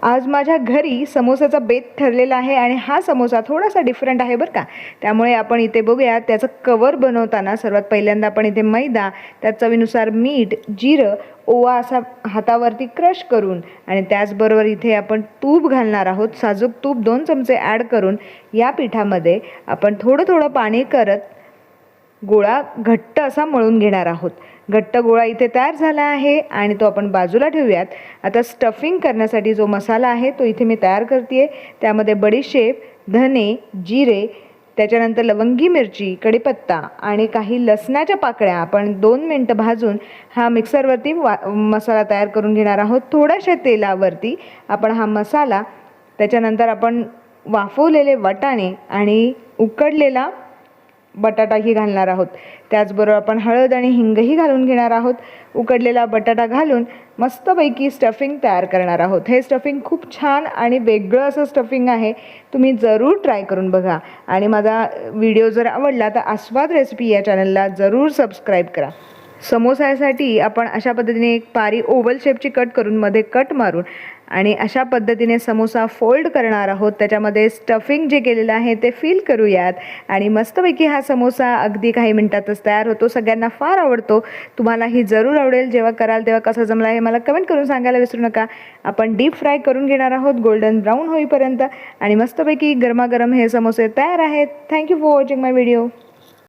आज माझ्या घरी समोसाचा बेत ठरलेला आहे आणि हा समोसा थोडासा डिफरंट आहे बरं का. त्यामुळे आपण इथे बघूया त्याचं कवर बनवताना सर्वात पहिल्यांदा आपण इथे मैदा, त्यात चवीनुसार मीठ, जिरं, ओवा असा हातावरती क्रश करून आणि त्याचबरोबर इथे आपण तूप घालणार आहोत. साजूक तूप 2 चमचे ॲड करून या पिठामध्ये आपण थोडं थोडं पाणी करत गोळा घट्ट असा मळून घेणार आहोत. घट्ट गोळा इथे तयार झाला आहे आणि तो आपण बाजूला ठेवूयात. आता स्टफिंग करण्यासाठी जो मसाला आहे तो इथे मी तयार करते आहे. त्यामध्ये बडीशेप, धने, जिरे, त्याच्यानंतर लवंगी मिरची, कढीपत्ता आणि काही लसणाच्या पाकळ्या आपण 2 मिनिटं भाजून हा मिक्सरवरती मसाला तयार करून घेणार आहोत. थोड्याशा तेलावरती आपण हा मसाला, त्याच्यानंतर आपण वाफवलेले वाटाणे आणि उकडलेला बटाटाही घालणार आहोत. त्याचबरोबर आपण हळद आणि हिंगही घालून घेणार आहोत. उकडलेला बटाटा घालून मस्तपैकी स्टफिंग तयार करणार आहोत. हे स्टफिंग खूप छान आणि वेगळं असं स्टफिंग आहे. तुम्ही जरूर ट्राय करून बघा आणि माझा व्हिडिओ जर आवडला तर आस्वाद रेसिपी या चॅनलला जरूर सबस्क्राईब करा. समोसासाठी आपण अशा पद्धतीने एक पारी ओव्हल शेपची कट करून मध्ये कट मारून आणि अशा पद्धतीने समोसा फोल्ड करणार आहोत. त्याच्यामध्ये स्टफिंग जे केलेलं आहे ते फिल करूयात आणि मस्तपैकी हा समोसा अगदी काही मिनिटातच तयार होतो. सगळ्यांना फार आवडतो. तुम्हालाही जरूर आवडेल. जेव्हा कराल तेव्हा कसा जमला हे मला कमेंट करून सांगायला विसरू नका. आपण डीप फ्राय करून घेणार आहोत गोल्डन ब्राऊन होईपर्यंत आणि मस्तपैकी गरमागरम हे समोसे तयार आहेत. Thank you for watching my video.